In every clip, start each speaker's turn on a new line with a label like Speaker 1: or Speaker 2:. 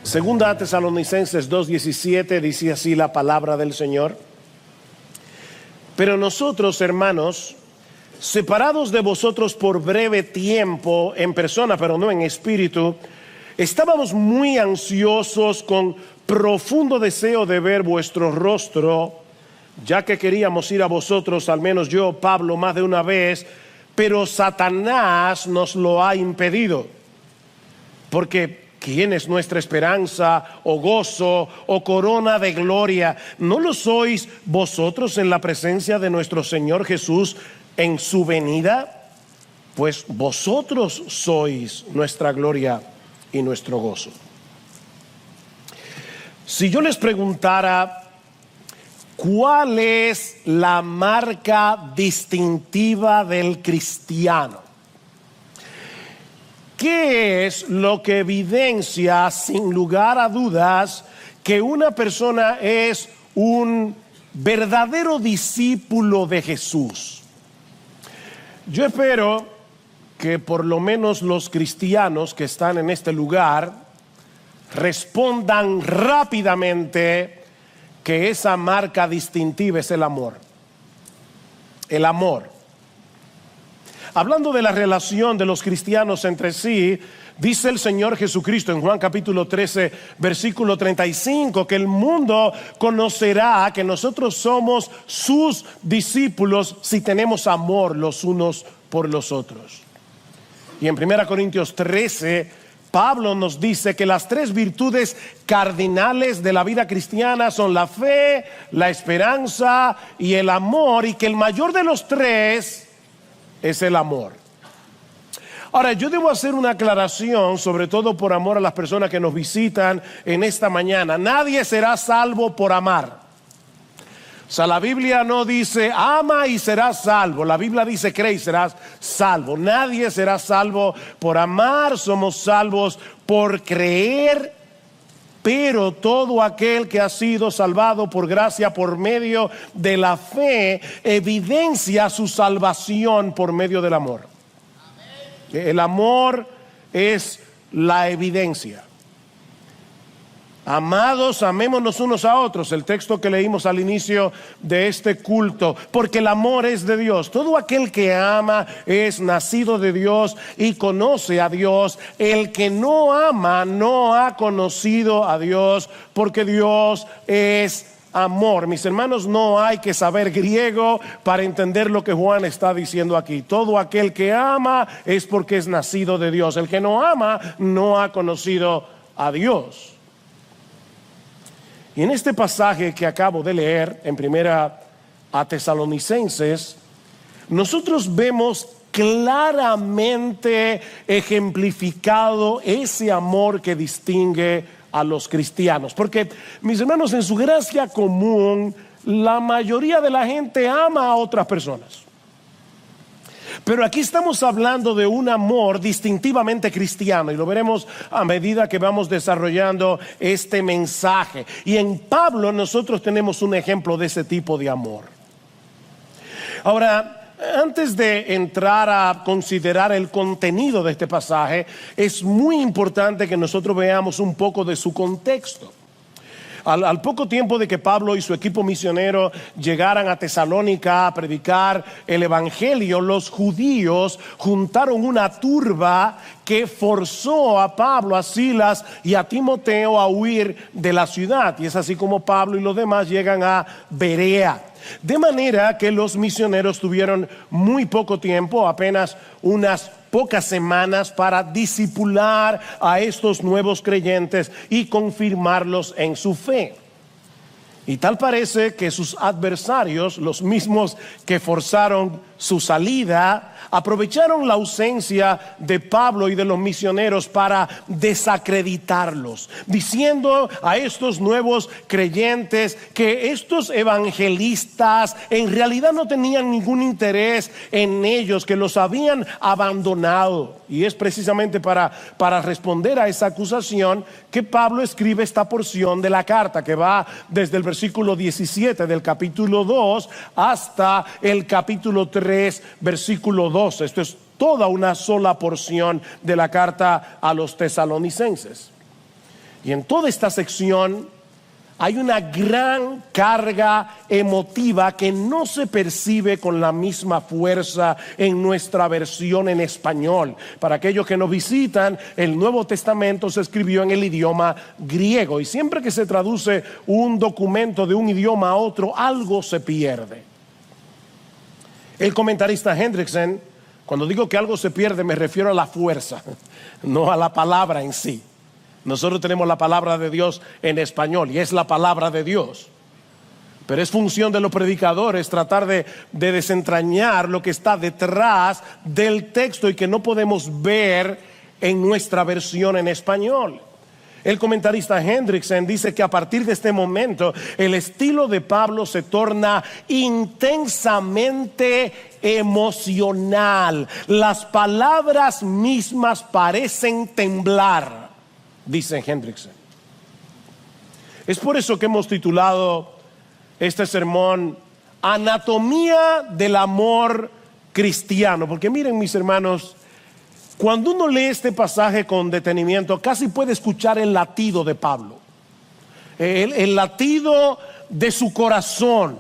Speaker 1: Segunda Tesalonicenses 2:17 dice así la palabra del Señor: pero nosotros, hermanos, separados de vosotros por breve tiempo en persona, pero no en espíritu, estábamos muy ansiosos con profundo deseo de ver vuestro rostro, ya que queríamos ir a vosotros, al menos yo, Pablo, más de una vez, pero Satanás nos lo ha impedido. Porque ¿quién es nuestra esperanza o gozo o corona de gloria? ¿No lo sois vosotros en la presencia de nuestro Señor Jesús en su venida? Pues vosotros sois nuestra gloria y nuestro gozo. Si yo les preguntara ¿cuál es la marca distintiva del cristiano? ¿Qué es lo que evidencia sin lugar a dudas que una persona es un verdadero discípulo de Jesús? Yo espero que por lo menos los cristianos que están en este lugar respondan rápidamente que esa marca distintiva es el amor. El amor. Hablando de la relación de los cristianos entre sí, dice el Señor Jesucristo en Juan capítulo 13, versículo 35, que el mundo conocerá que nosotros somos sus discípulos si tenemos amor los unos por los otros. Y en 1 Corintios 13, Pablo nos dice que las tres virtudes cardinales de la vida cristiana son la fe, la esperanza y el amor, y que el mayor de los tres es el amor. Ahora, yo debo hacer una aclaración, sobre todo por amor a las personas que nos visitan en esta mañana. Nadie será salvo por amar. O sea, la Biblia no dice ama y serás salvo. La Biblia dice cree y serás salvo. Nadie será salvo por amar. Somos salvos por creer. Pero todo aquel que ha sido salvado por gracia por medio de la fe evidencia su salvación por medio del amor. El amor es la evidencia. Amados, amémonos unos a otros, el texto que leímos al inicio de este culto, porque el amor es de Dios. Todo aquel que ama es nacido de Dios y conoce a Dios. El que no ama no ha conocido a Dios, porque Dios es amor. Mis hermanos, no hay que saber griego para entender lo que Juan está diciendo aquí. Todo aquel que ama es porque es nacido de Dios. El que no ama no ha conocido a Dios. Y en este pasaje que acabo de leer en 1 Tesalonicenses, nosotros vemos claramente ejemplificado ese amor que distingue a los cristianos. Porque, mis hermanos, en su gracia común, la mayoría de la gente ama a otras personas. Pero aquí estamos hablando de un amor distintivamente cristiano, y lo veremos a medida que vamos desarrollando este mensaje. Y en Pablo nosotros tenemos un ejemplo de ese tipo de amor. Ahora, antes de entrar a considerar el contenido de este pasaje, es muy importante que nosotros veamos un poco de su contexto. Al poco tiempo de que Pablo y su equipo misionero llegaran a Tesalónica a predicar el evangelio, los judíos juntaron una turba que forzó a Pablo, a Silas y a Timoteo a huir de la ciudad. Y es así como Pablo y los demás llegan a Berea. De manera que los misioneros tuvieron muy poco tiempo, apenas unas pocas semanas, para discipular a estos nuevos creyentes y confirmarlos en su fe. Y tal parece que sus adversarios, los mismos que forzaron su salida, aprovecharon la ausencia de Pablo y de los misioneros para desacreditarlos, diciendo a estos nuevos creyentes que estos evangelistas en realidad no tenían ningún interés en ellos, que los habían abandonado. Y es precisamente para responder a esa acusación que Pablo escribe esta porción de la carta, que va desde el versículo 17 del capítulo 2 hasta el capítulo 3, versículo 12. Esto es toda una sola porción de la carta a los tesalonicenses. Y en toda esta sección hay una gran carga emotiva que no se percibe con la misma fuerza en nuestra versión en español. Para aquellos que nos visitan, el Nuevo Testamento se escribió en el idioma griego, y siempre que se traduce un documento de un idioma a otro, algo se pierde. El comentarista Hendrickson, cuando digo que algo se pierde, me refiero a la fuerza, no a la palabra en sí. Nosotros tenemos la palabra de Dios en español y es la palabra de Dios. Pero es función de los predicadores tratar de desentrañar lo que está detrás del texto y que no podemos ver en nuestra versión en español. El comentarista Hendrickson dice que a partir de este momento el estilo de Pablo se torna intensamente emocional. Las palabras mismas parecen temblar, dice Hendrickson. Es por eso que hemos titulado este sermón Anatomía del amor cristiano. Porque miren, mis hermanos, cuando uno lee este pasaje con detenimiento, casi puede escuchar el latido de Pablo, el latido de su corazón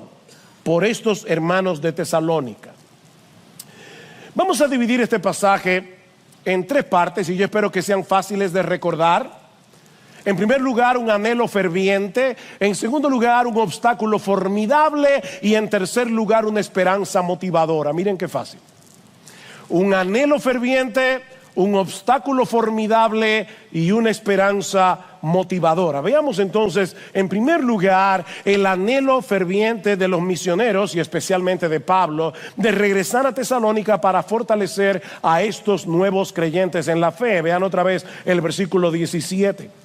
Speaker 1: por estos hermanos de Tesalónica. Vamos a dividir este pasaje en tres partes y yo espero que sean fáciles de recordar. En primer lugar, un anhelo ferviente. En segundo lugar, un obstáculo formidable. Y en tercer lugar, una esperanza motivadora. Miren qué fácil. Un anhelo ferviente, un obstáculo formidable y una esperanza motivadora. Veamos entonces, en primer lugar, el anhelo ferviente de los misioneros y especialmente de Pablo de regresar a Tesalónica para fortalecer a estos nuevos creyentes en la fe. Vean otra vez el versículo 17.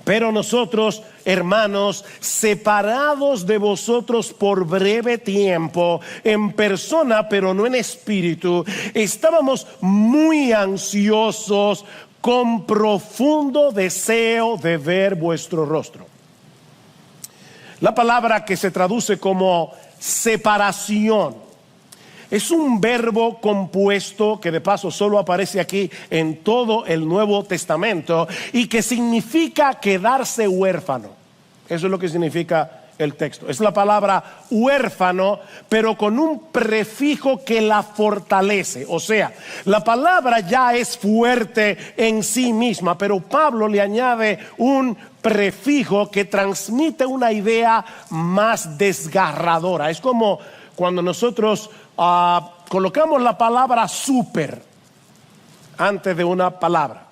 Speaker 1: Pero nosotros, hermanos, separados de vosotros por breve tiempo, en persona pero no en espíritu, estábamos muy ansiosos con profundo deseo de ver vuestro rostro. La palabra que se traduce como separación es un verbo compuesto que de paso solo aparece aquí en todo el Nuevo Testamento y que significa quedarse huérfano. Eso es lo que significa el texto. Es la palabra huérfano, pero con un prefijo que la fortalece. O sea, la palabra ya es fuerte en sí misma, pero Pablo le añade un prefijo que transmite una idea más desgarradora. Es como cuando nosotros colocamos la palabra súper antes de una palabra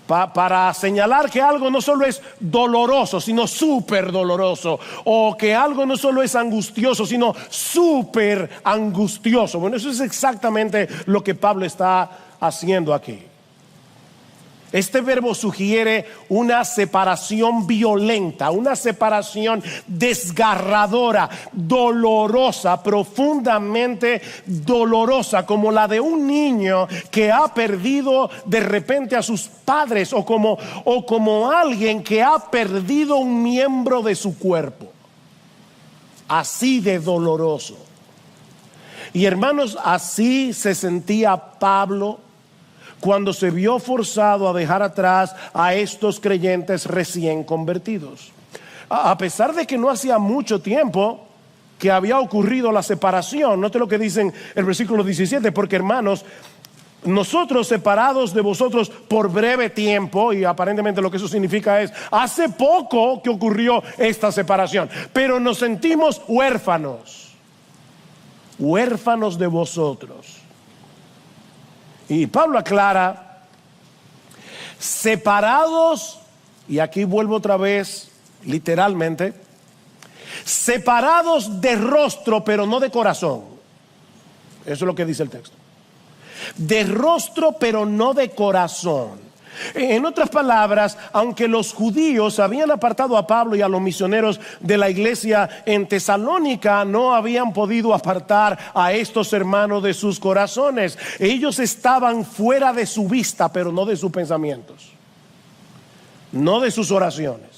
Speaker 1: para señalar que algo no solo es doloroso, sino súper doloroso, o que algo no solo es angustioso, sino súper angustioso. Bueno, eso es exactamente lo que Pablo está haciendo aquí. Este verbo sugiere una separación violenta, una separación desgarradora, dolorosa, profundamente dolorosa, como la de un niño que ha perdido de repente a sus padres, o como alguien que ha perdido un miembro de su cuerpo. Así de doloroso. Y hermanos, así se sentía Pablo cuando se vio forzado a dejar atrás a estos creyentes recién convertidos. A pesar de que no hacía mucho tiempo que había ocurrido la separación, note lo que dice el versículo 17, porque hermanos, nosotros separados de vosotros por breve tiempo, y aparentemente lo que eso significa es, hace poco que ocurrió esta separación, pero nos sentimos huérfanos de vosotros. Y Pablo aclara, separados, y aquí vuelvo otra vez, literalmente, separados de rostro, pero no de corazón. Eso es lo que dice el texto. De rostro, pero no de corazón. En otras palabras, aunque los judíos habían apartado a Pablo y a los misioneros de la iglesia en Tesalónica, no habían podido apartar a estos hermanos de sus corazones. Ellos estaban fuera de su vista, pero no de sus pensamientos, no de sus oraciones.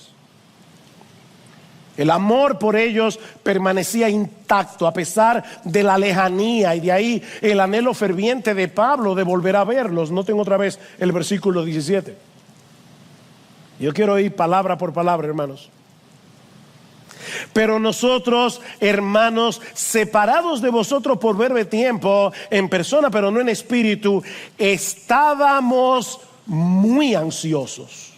Speaker 1: El amor por ellos permanecía intacto a pesar de la lejanía, y de ahí el anhelo ferviente de Pablo de volver a verlos. Noten otra vez el versículo 17. Yo quiero ir palabra por palabra, hermanos. Pero nosotros, hermanos, separados de vosotros por breve tiempo, en persona pero no en espíritu, estábamos muy ansiosos,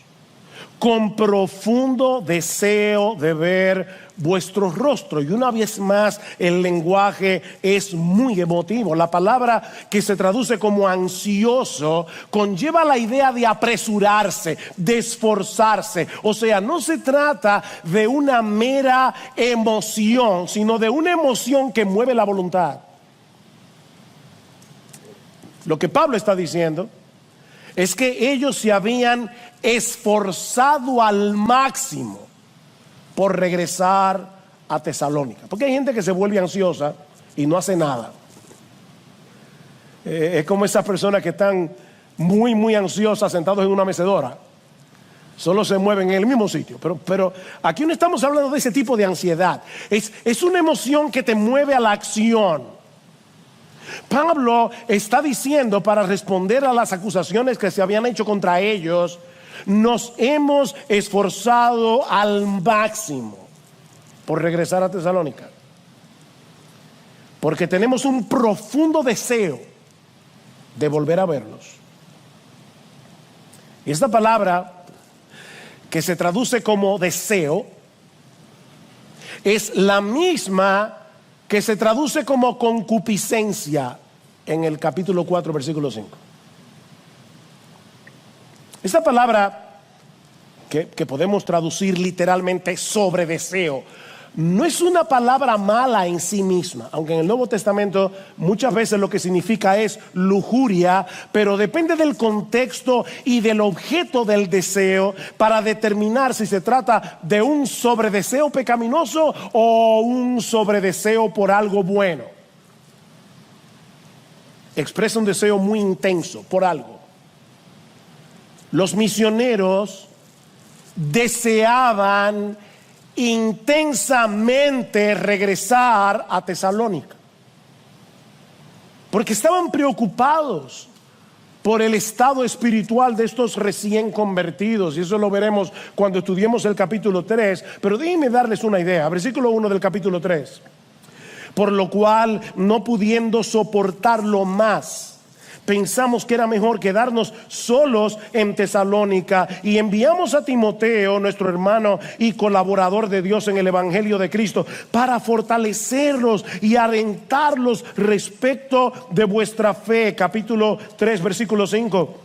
Speaker 1: con profundo deseo de ver vuestro rostro. Y una vez más, el lenguaje es muy emotivo. La palabra que se traduce como ansioso conlleva la idea de apresurarse, de esforzarse. O sea, no se trata de una mera emoción, sino de una emoción que mueve la voluntad. Lo que Pablo está diciendo es que ellos se habían esforzado al máximo por regresar a Tesalónica. Porque hay gente que se vuelve ansiosa y no hace nada. Es como esas personas que están muy ansiosas sentados en una mecedora. Solo se mueven en el mismo sitio. Pero aquí no estamos hablando de ese tipo de ansiedad. Es una emoción que te mueve a la acción. Pablo está diciendo, para responder a las acusaciones que se habían hecho contra ellos, nos hemos esforzado al máximo por regresar a Tesalónica, porque tenemos un profundo deseo de volver a verlos. Y esta palabra, que se traduce como deseo, es la misma que se traduce como concupiscencia en el capítulo 4, versículo 5. Esta palabra, que podemos traducir literalmente sobre deseo, no es una palabra mala en sí misma, aunque en el Nuevo Testamento muchas veces lo que significa es lujuria, pero depende del contexto y del objeto del deseo para determinar si se trata de un sobredeseo pecaminoso o un sobredeseo por algo bueno. Expresa un deseo muy intenso por algo. Los misioneros deseaban intensamente regresar a Tesalónica, porque estaban preocupados por el estado espiritual de estos recién convertidos, y eso lo veremos cuando estudiemos el capítulo 3, pero déjenme darles una idea. Versículo 1 del capítulo 3. Por lo cual, no pudiendo soportarlo más, pensamos que era mejor quedarnos solos en Tesalónica, y enviamos a Timoteo, nuestro hermano y colaborador de Dios en el Evangelio de Cristo, para fortalecerlos y alentarlos respecto de vuestra fe. Capítulo 3, versículo 5.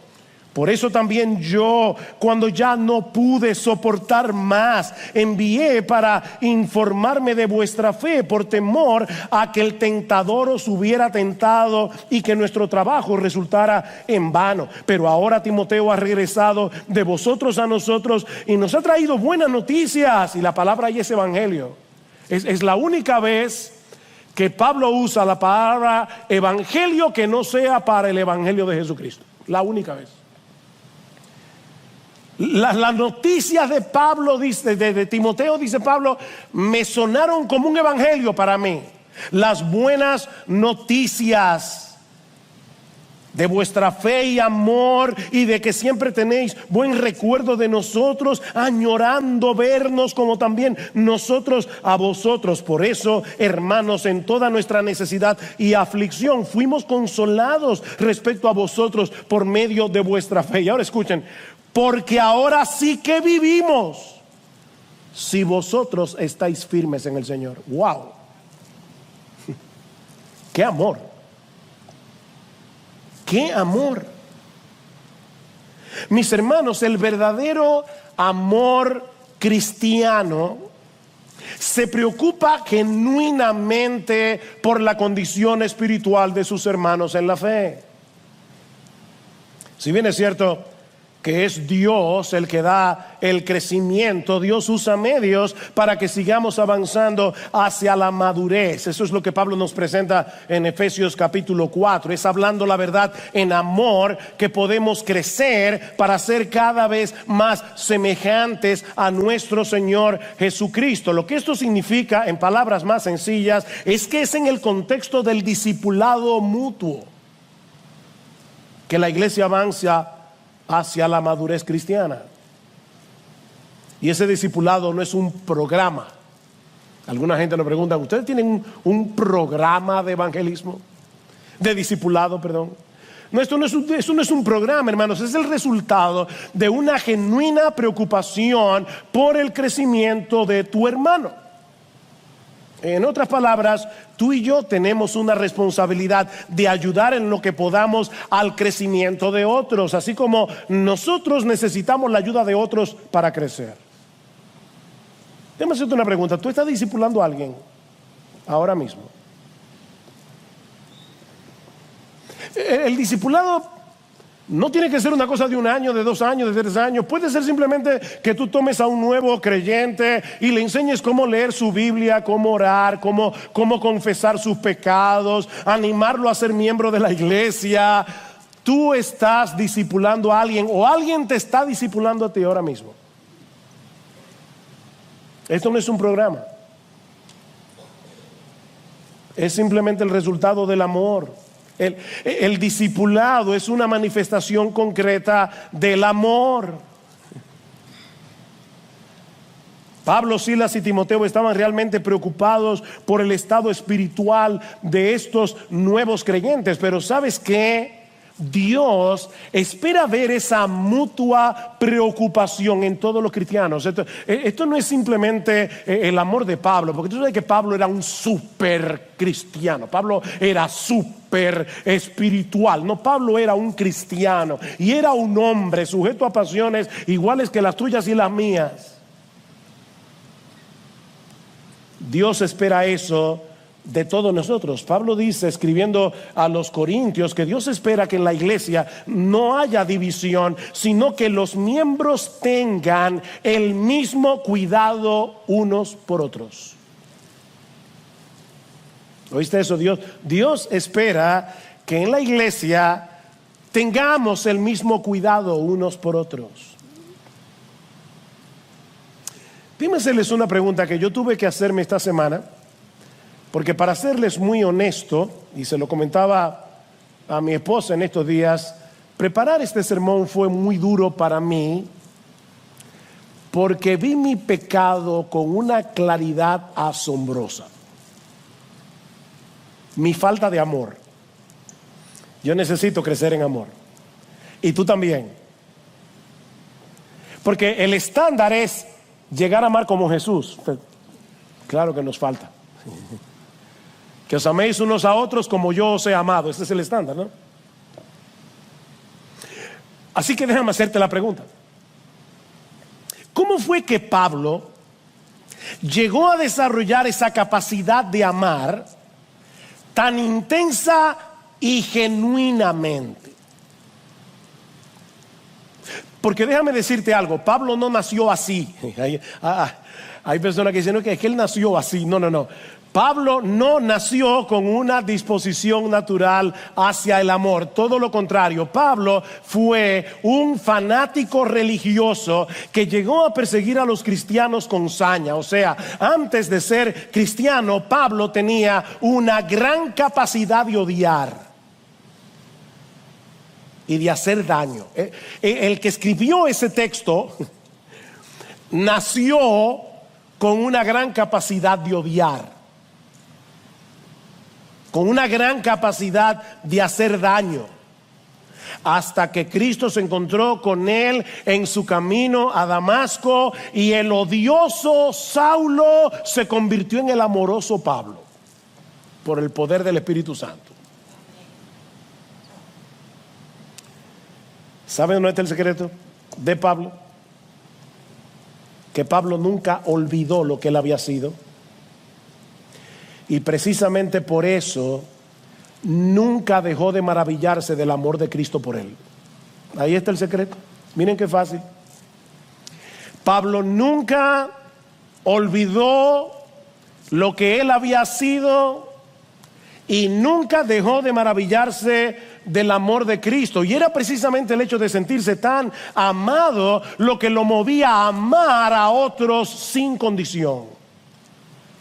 Speaker 1: Por eso también yo, cuando ya no pude soportar más, envié para informarme de vuestra fe, por temor a que el tentador os hubiera tentado y que nuestro trabajo resultara en vano. Pero ahora Timoteo ha regresado de vosotros a nosotros y nos ha traído buenas noticias. Y la palabra ahí es evangelio. Es la única vez que Pablo usa la palabra evangelio que no sea para el evangelio de Jesucristo. La única vez. Las noticias de Pablo, de Timoteo, dice Pablo, me sonaron como un evangelio para mí. Las buenas noticias de vuestra fe y amor, y de que siempre tenéis buen recuerdo de nosotros, añorando vernos como también nosotros a vosotros. Por eso, hermanos, en toda nuestra necesidad y aflicción fuimos consolados respecto a vosotros por medio de vuestra fe. Y ahora escuchen: porque ahora sí que vivimos si vosotros estáis firmes en el Señor. ¡Wow! ¡Qué amor! ¡Qué amor! Mis hermanos, el verdadero amor cristiano se preocupa genuinamente por la condición espiritual de sus hermanos en la fe. Si bien es cierto que es Dios el que da el crecimiento, Dios usa medios para que sigamos avanzando hacia la madurez. Eso es lo que Pablo nos presenta en Efesios capítulo 4. Es hablando la verdad en amor que podemos crecer para ser cada vez más semejantes a nuestro Señor Jesucristo. Lo que esto significa, en palabras más sencillas, es que es en el contexto del discipulado mutuo que la iglesia avanza hacia la madurez cristiana. Y ese discipulado no es un programa. Alguna gente nos pregunta, ¿ustedes tienen un programa de evangelismo? De discipulado, perdón. No, esto no es un programa, hermanos. Es el resultado de una genuina preocupación por el crecimiento de tu hermano. En otras palabras, tú y yo tenemos una responsabilidad de ayudar en lo que podamos al crecimiento de otros, así como nosotros necesitamos la ayuda de otros para crecer. Déjame hacerte una pregunta. ¿Tú estás discipulando a alguien ahora mismo? El discipulado no tiene que ser una cosa de 1 año, de 2 años, de 3 años. Puede ser simplemente que tú tomes a un nuevo creyente y le enseñes cómo leer su Biblia, cómo orar, cómo confesar sus pecados, animarlo a ser miembro de la iglesia. Tú estás discipulando a alguien o alguien te está discipulando a ti ahora mismo. Esto no es un programa. Es simplemente el resultado del amor. El discipulado es una manifestación concreta del amor. Pablo, Silas y Timoteo estaban realmente preocupados por el estado espiritual de estos nuevos creyentes. Pero ¿sabes qué? Dios espera ver esa mutua preocupación en todos los cristianos. Esto no es simplemente el amor de Pablo, porque tú sabes que Pablo era un súper cristiano. Pablo era súper espiritual. No, Pablo era un cristiano y era un hombre sujeto a pasiones iguales que las tuyas y las mías. Dios espera eso de todos nosotros. Pablo dice, escribiendo a los Corintios, que Dios espera que en la iglesia no haya división, sino que los miembros tengan el mismo cuidado unos por otros. ¿Oíste eso? Dios espera que en la iglesia tengamos el mismo cuidado unos por otros. Dime hacerles una pregunta que yo tuve que hacerme esta semana. Porque para serles muy honesto, y se lo comentaba a mi esposa en estos días, preparar este sermón fue muy duro para mí, porque vi mi pecado con una claridad asombrosa. Mi falta de amor. Yo necesito crecer en amor. Y tú también. Porque el estándar es llegar a amar como Jesús. Claro que nos falta. Que os améis unos a otros como yo os he amado. Ese es el estándar, ¿no? Así que déjame hacerte la pregunta. ¿Cómo fue que Pablo llegó a desarrollar esa capacidad de amar tan intensa y genuinamente? Porque déjame decirte algo, Pablo no nació así. Hay personas que dicen no, que él nació así. No. Pablo no nació con una disposición natural hacia el amor, todo lo contrario. Pablo fue un fanático religioso que llegó a perseguir a los cristianos con saña. O sea, antes de ser cristiano, Pablo tenía una gran capacidad de odiar y de hacer daño. El que escribió ese texto nació con una gran capacidad de odiar, con una gran capacidad de hacer daño, hasta que Cristo se encontró con él en su camino a Damasco y el odioso Saulo se convirtió en el amoroso Pablo por el poder del Espíritu Santo. ¿Saben dónde está el secreto de Pablo? Que Pablo nunca olvidó lo que él había sido. Y precisamente por eso nunca dejó de maravillarse del amor de Cristo por él. Ahí está el secreto. Miren qué fácil. Pablo nunca olvidó lo que él había sido y nunca dejó de maravillarse del amor de Cristo. Y era precisamente el hecho de sentirse tan amado lo que lo movía a amar a otros sin condición.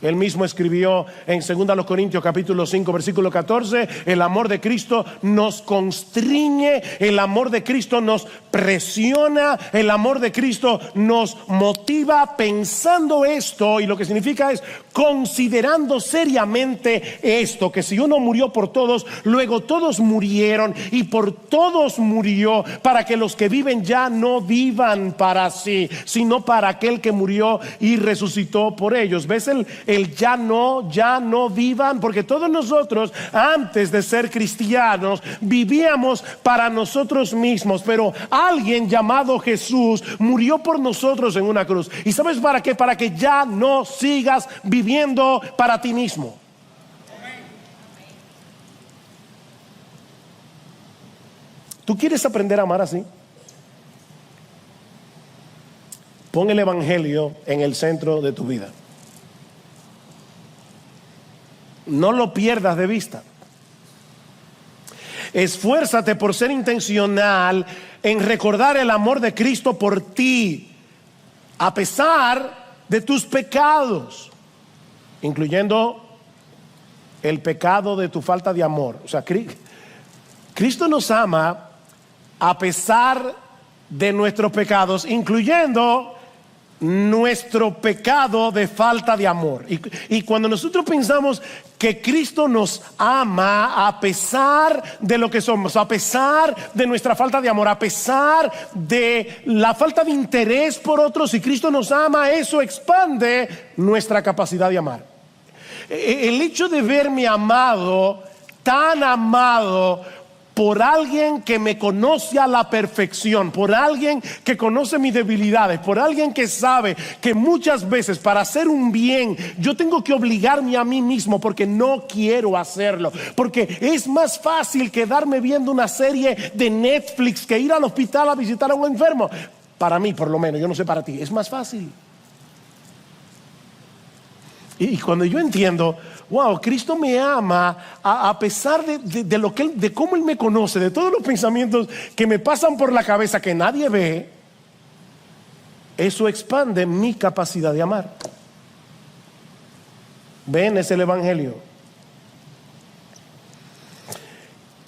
Speaker 1: Él mismo escribió en 2 Corintios capítulo 5 versículo 14, el amor de Cristo nos constriñe, el amor de Cristo nos presiona, el amor de Cristo nos motiva pensando esto, y lo que significa es considerando seriamente esto, que si uno murió por todos, luego todos murieron y por todos murió, para que los que viven ya no vivan para sí, sino para aquel que murió y resucitó por ellos. ¿Ves el ya no vivan? Porque todos nosotros antes de ser cristianos vivíamos para nosotros mismos, pero alguien llamado Jesús murió por nosotros en una cruz. ¿Y sabes para qué? Para que ya no sigas viviendo para ti mismo. ¿Tú quieres aprender a amar así? Pon el evangelio en el centro de tu vida. No lo pierdas de vista. Esfuérzate por ser intencional en recordar el amor de Cristo por ti, a pesar de tus pecados, incluyendo el pecado de tu falta de amor. O sea, Cristo nos ama a pesar de nuestros pecados, incluyendo nuestro pecado de falta de amor. Y cuando nosotros pensamos que Cristo nos ama a pesar de lo que somos, a pesar de nuestra falta de amor, a pesar de la falta de interés por otros, y Cristo nos ama, eso expande nuestra capacidad de amar. El hecho de verme amado, tan amado por alguien que me conoce a la perfección, por alguien que conoce mis debilidades, por alguien que sabe que muchas veces para hacer un bien yo tengo que obligarme a mí mismo porque no quiero hacerlo, porque es más fácil quedarme viendo una serie de Netflix que ir al hospital a visitar a un enfermo. Para mí, por lo menos, yo no sé para ti, es más fácil. Y cuando yo entiendo, wow, Cristo me ama a pesar de lo que de cómo Él me conoce, de todos los pensamientos que me pasan por la cabeza que nadie ve, eso expande mi capacidad de amar. Ven, es el evangelio.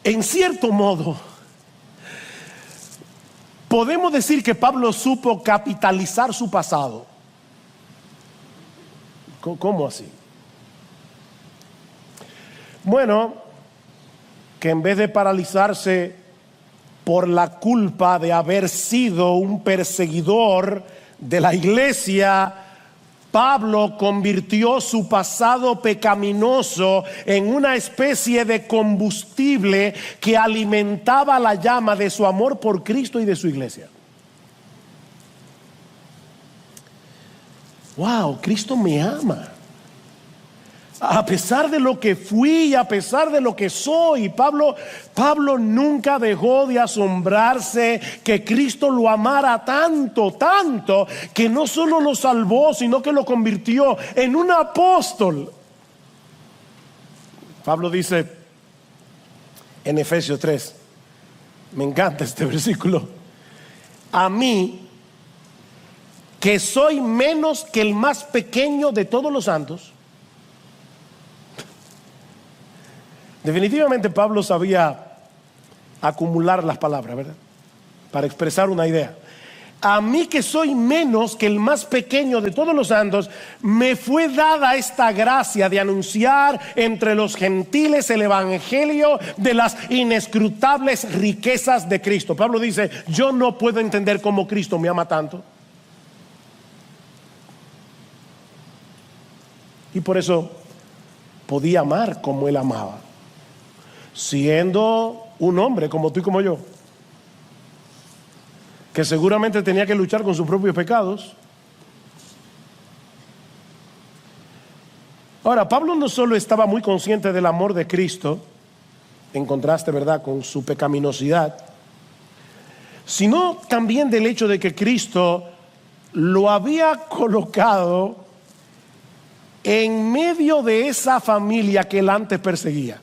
Speaker 1: En cierto modo, podemos decir que Pablo supo capitalizar su pasado. ¿Cómo así? Bueno, que en vez de paralizarse por la culpa de haber sido un perseguidor de la iglesia, Pablo convirtió su pasado pecaminoso en una especie de combustible que alimentaba la llama de su amor por Cristo y de su iglesia. Wow, Cristo me ama. A pesar de lo que fui, a pesar de lo que soy, Pablo nunca dejó de asombrarse que Cristo lo amara tanto, que no solo lo salvó, sino que lo convirtió en un apóstol. Pablo dice en Efesios 3, me encanta este versículo: a mí, que soy menos que el más pequeño de todos los santos. Definitivamente Pablo sabía acumular las palabras, ¿verdad? Para expresar una idea. A mí, que soy menos que el más pequeño de todos los santos, me fue dada esta gracia de anunciar entre los gentiles el evangelio de las inescrutables riquezas de Cristo. Pablo dice, yo no puedo entender cómo Cristo me ama tanto. Y por eso podía amar como Él amaba, siendo un hombre como tú y como yo, que seguramente tenía que luchar con sus propios pecados. Ahora, Pablo no solo estaba muy consciente del amor de Cristo, en contraste, ¿verdad?, con su pecaminosidad, sino también del hecho de que Cristo lo había colocado en medio de esa familia que él antes perseguía.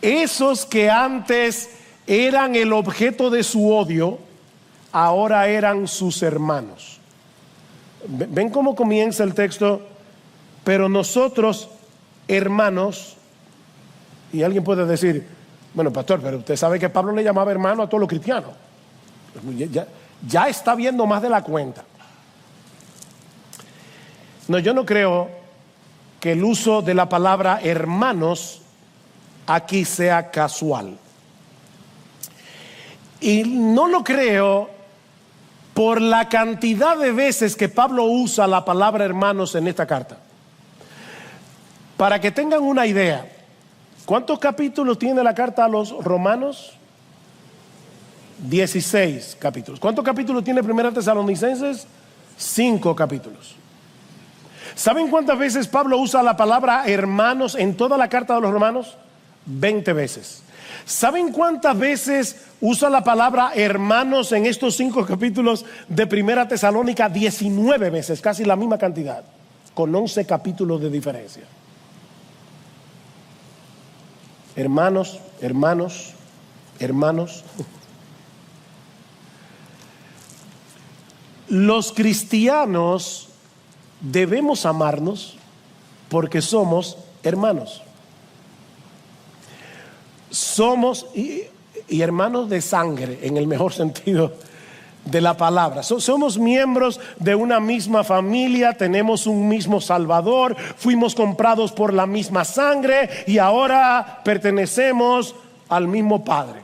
Speaker 1: Esos que antes eran el objeto de su odio, ahora eran sus hermanos. Ven cómo comienza el texto. Pero nosotros, hermanos, y alguien puede decir, bueno, pastor, pero usted sabe que Pablo le llamaba hermano a todos los cristianos. Ya está viendo más de la cuenta. No, yo no creo que el uso de la palabra hermanos aquí sea casual. Y no lo creo por la cantidad de veces que Pablo usa la palabra hermanos en esta carta. Para que tengan una idea, ¿cuántos capítulos tiene la carta a los romanos? 16 capítulos. ¿Cuántos capítulos tiene Primera Tesalonicenses? 5 capítulos. ¿Saben cuántas veces Pablo usa la palabra hermanos en toda la carta de los romanos? 20 veces. ¿Saben cuántas veces usa la palabra hermanos en estos 5 capítulos de Primera Tesalónica? 19 veces, casi la misma cantidad, con 11 capítulos de diferencia. Hermanos, hermanos, hermanos. Los cristianos debemos amarnos porque somos hermanos. Somos y hermanos de sangre, en el mejor sentido de la palabra. Somos miembros de una misma familia, tenemos un mismo Salvador, fuimos comprados por la misma sangre y ahora pertenecemos al mismo Padre.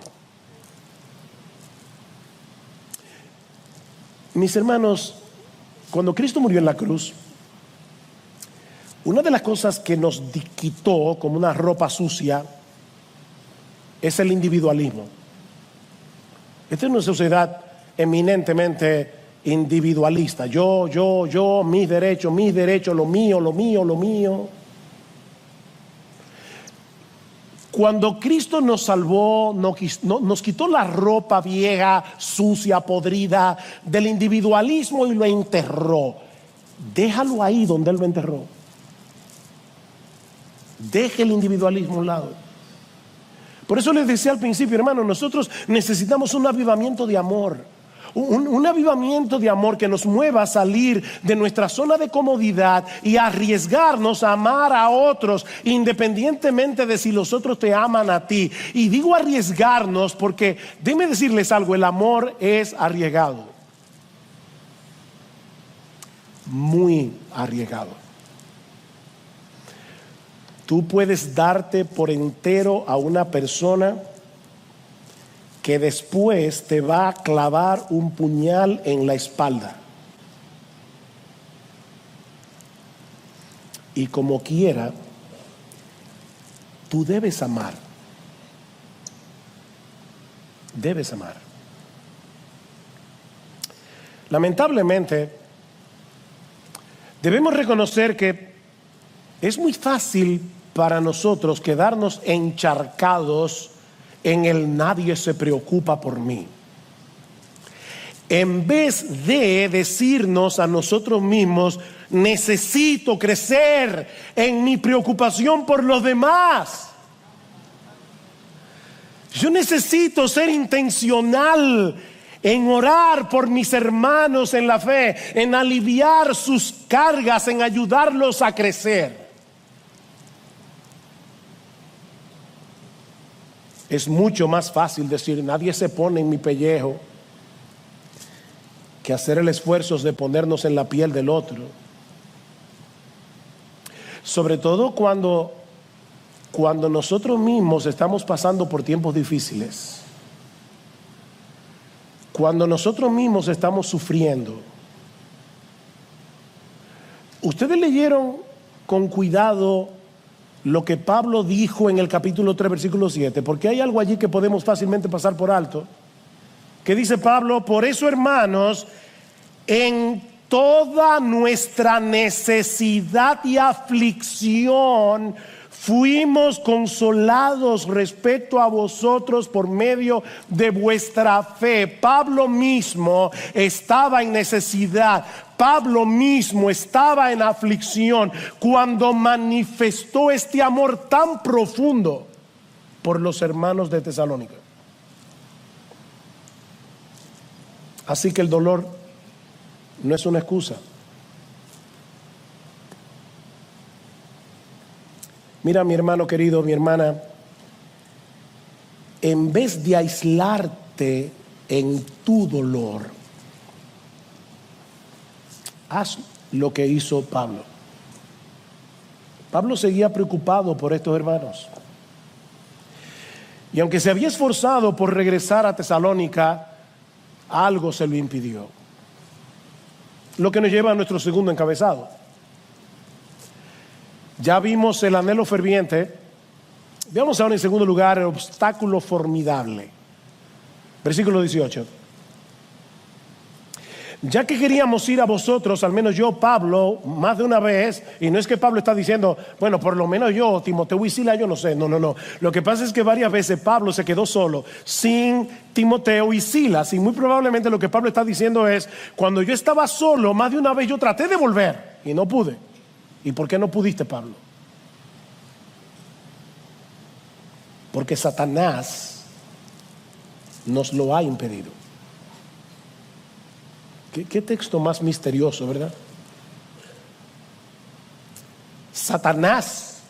Speaker 1: Mis hermanos, cuando Cristo murió en la cruz, una de las cosas que nos quitó como una ropa sucia es el individualismo. Esta es una sociedad eminentemente individualista. Yo, mis derechos, lo mío. Cuando Cristo nos salvó, nos quitó la ropa vieja, sucia, podrida del individualismo y lo enterró. Déjalo ahí donde Él lo enterró. Deje el individualismo a un lado. Por eso les decía al principio, hermano, nosotros necesitamos un avivamiento de amor. Un avivamiento de amor que nos mueva a salir de nuestra zona de comodidad y arriesgarnos a amar a otros, independientemente de si los otros te aman a ti. Y digo arriesgarnos porque, déjenme decirles algo, el amor es arriesgado. Muy arriesgado. Tú puedes darte por entero a una persona que después te va a clavar un puñal en la espalda. Y como quiera, tú debes amar. Debes amar. Lamentablemente, debemos reconocer que es muy fácil para nosotros quedarnos encharcados en el nadie se preocupa por mí, en vez de decirnos a nosotros mismos, necesito crecer en mi preocupación por los demás. Yo necesito ser intencional en orar por mis hermanos en la fe, en aliviar sus cargas, en ayudarlos a crecer. Es mucho más fácil decir, nadie se pone en mi pellejo, que hacer el esfuerzo de ponernos en la piel del otro. Sobre todo cuando nosotros mismos estamos pasando por tiempos difíciles. Cuando nosotros mismos estamos sufriendo. Ustedes leyeron con cuidado lo que Pablo dijo en el capítulo 3, versículo 7, porque hay algo allí que podemos fácilmente pasar por alto, que dice Pablo, por eso hermanos, en toda nuestra necesidad y aflicción, fuimos consolados respecto a vosotros por medio de vuestra fe. Pablo mismo estaba en necesidad. Pablo mismo estaba en aflicción cuando manifestó este amor tan profundo por los hermanos de Tesalónica. Así que el dolor no es una excusa. Mira, mi hermano querido, mi hermana, en vez de aislarte en tu dolor, haz lo que hizo Pablo. Pablo seguía preocupado por estos hermanos. Y aunque se había esforzado por regresar a Tesalónica, algo se lo impidió. Lo que nos lleva a nuestro segundo encabezado. Ya vimos el anhelo ferviente. Veamos ahora en segundo lugar el obstáculo formidable. Versículo 18. Ya que queríamos ir a vosotros, al menos yo, Pablo, más de una vez, y no es que Pablo está diciendo, bueno, por lo menos yo, Timoteo y Sila, yo no sé, no. Lo que pasa es que varias veces Pablo se quedó solo, sin Timoteo y Silas, y muy probablemente lo que Pablo está diciendo es, cuando yo estaba solo, más de una vez yo traté de volver, y no pude. ¿Y por qué no pudiste, Pablo? Porque Satanás nos lo ha impedido. ¿Qué texto más misterioso, verdad? Satanás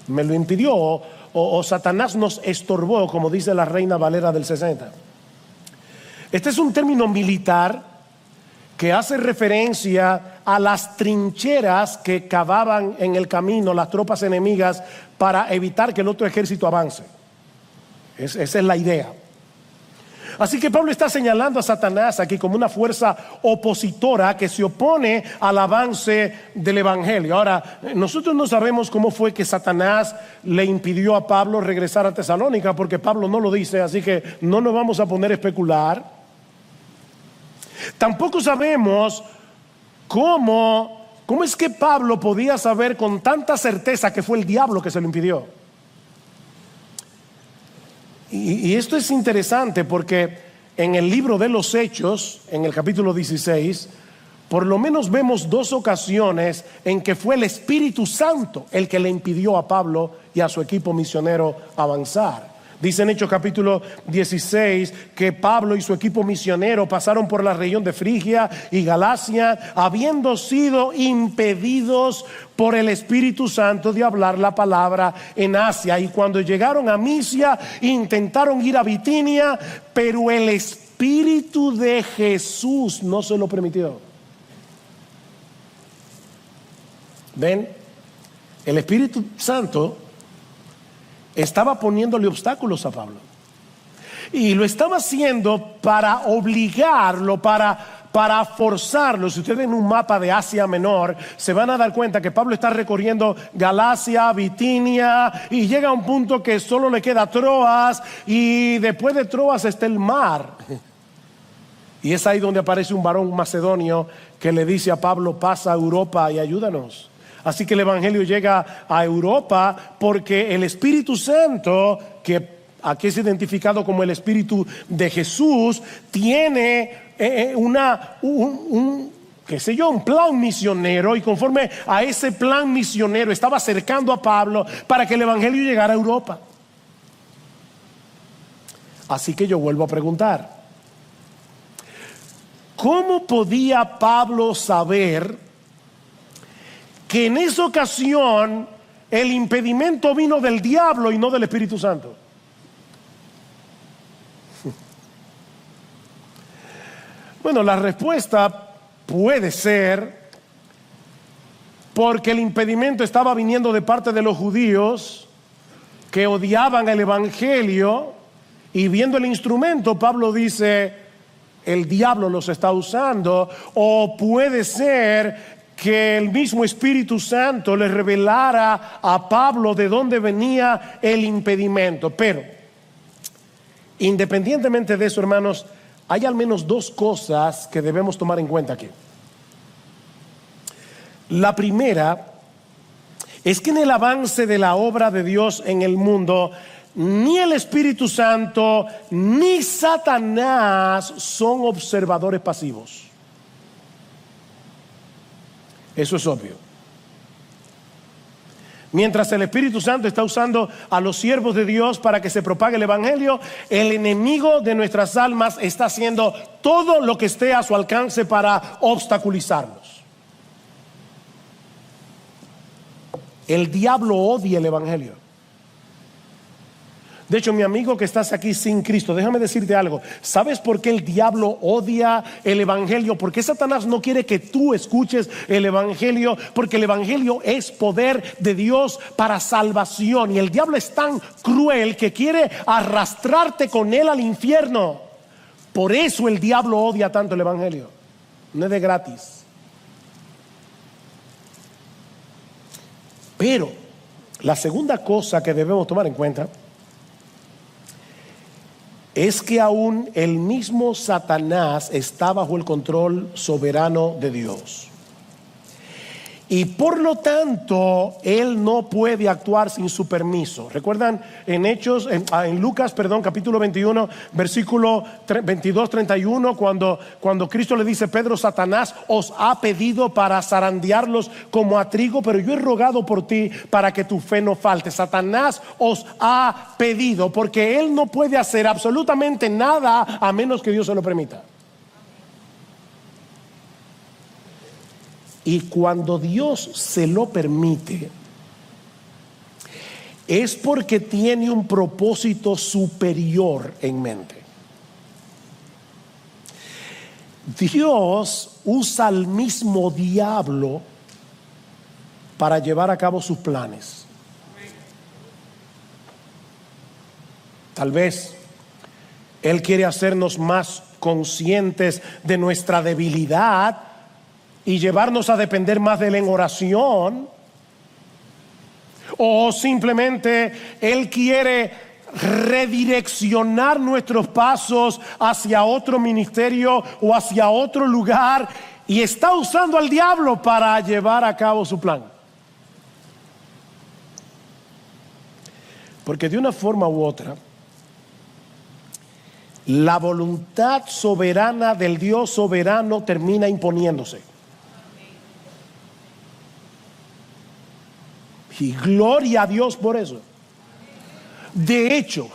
Speaker 1: me lo impidió, o Satanás nos estorbó, como dice la Reina Valera del 60. Este es un término militar que hace referencia a las trincheras que cavaban en el camino las tropas enemigas para evitar que el otro ejército avance. Esa es la idea. Así que Pablo está señalando a Satanás aquí como una fuerza opositora que se opone al avance del evangelio. Ahora, nosotros no sabemos cómo fue que Satanás le impidió a Pablo regresar a Tesalónica, porque Pablo no lo dice, así que no nos vamos a poner a especular. Tampoco sabemos cómo es que Pablo podía saber con tanta certeza que fue el diablo que se lo impidió. Y esto es interesante porque en el libro de los Hechos, en el capítulo 16, por lo menos vemos 2 ocasiones en que fue el Espíritu Santo el que le impidió a Pablo y a su equipo misionero avanzar. Dice en Hechos capítulo 16 que Pablo y su equipo misionero pasaron por la región de Frigia y Galacia, habiendo sido impedidos por el Espíritu Santo de hablar la palabra en Asia. Y cuando llegaron a Misia, intentaron ir a Bitinia, pero el Espíritu de Jesús no se lo permitió. ¿Ven? El Espíritu Santo estaba poniéndole obstáculos a Pablo, y lo estaba haciendo para obligarlo, para forzarlo. Si ustedes ven un mapa de Asia Menor, se van a dar cuenta que Pablo está recorriendo Galacia, Bitinia, y llega a un punto que solo le queda Troas, y después de Troas está el mar. Y es ahí donde aparece un varón macedonio que le dice a Pablo: pasa a Europa y ayúdanos. Así que el evangelio llega a Europa porque el Espíritu Santo, que aquí es identificado como el Espíritu de Jesús, tiene un plan misionero, y conforme a ese plan misionero estaba acercando a Pablo para que el evangelio llegara a Europa. Así que yo vuelvo a preguntar: ¿cómo podía Pablo saber que en esa ocasión el impedimento vino del diablo y no del Espíritu Santo? Bueno, la respuesta puede ser porque el impedimento estaba viniendo de parte de los judíos que odiaban el evangelio, y viendo el instrumento, Pablo dice: el diablo los está usando. O puede ser que el mismo Espíritu Santo le revelara a Pablo de dónde venía el impedimento. Pero independientemente de eso, hermanos, hay al menos 2 cosas que debemos tomar en cuenta aquí. La primera es que en el avance de la obra de Dios en el mundo, ni el Espíritu Santo ni Satanás son observadores pasivos. Eso es obvio. Mientras el Espíritu Santo está usando a los siervos de Dios para que se propague el evangelio, el enemigo de nuestras almas está haciendo todo lo que esté a su alcance para obstaculizarnos. El diablo odia el evangelio. De hecho, mi amigo que estás aquí sin Cristo, déjame decirte algo. ¿Sabes por qué el diablo odia el evangelio? Porque Satanás no quiere que tú escuches el evangelio, porque el evangelio es poder de Dios para salvación. Y el diablo es tan cruel que quiere arrastrarte con él al infierno. Por eso el diablo odia tanto el evangelio. No es de gratis. Pero la segunda cosa que debemos tomar en cuenta es que aún el mismo Satanás está bajo el control soberano de Dios. Y por lo tanto, él no puede actuar sin su permiso. ¿Recuerdan en Lucas, capítulo 21, versículo 22-31, cuando Cristo le dice: Pedro, Satanás os ha pedido para zarandearlos como a trigo, pero yo he rogado por ti para que tu fe no falte. Satanás os ha pedido, porque él no puede hacer absolutamente nada a menos que Dios se lo permita. Y cuando Dios se lo permite, es porque tiene un propósito superior en mente. Dios usa al mismo diablo para llevar a cabo sus planes. Tal vez Él quiere hacernos más conscientes de nuestra debilidad y llevarnos a depender más de Él en oración. O simplemente Él quiere redireccionar nuestros pasos hacia otro ministerio o hacia otro lugar, y está usando al diablo para llevar a cabo su plan. Porque de una forma u otra, la voluntad soberana del Dios soberano termina imponiéndose. Y gloria a Dios por eso. De hecho,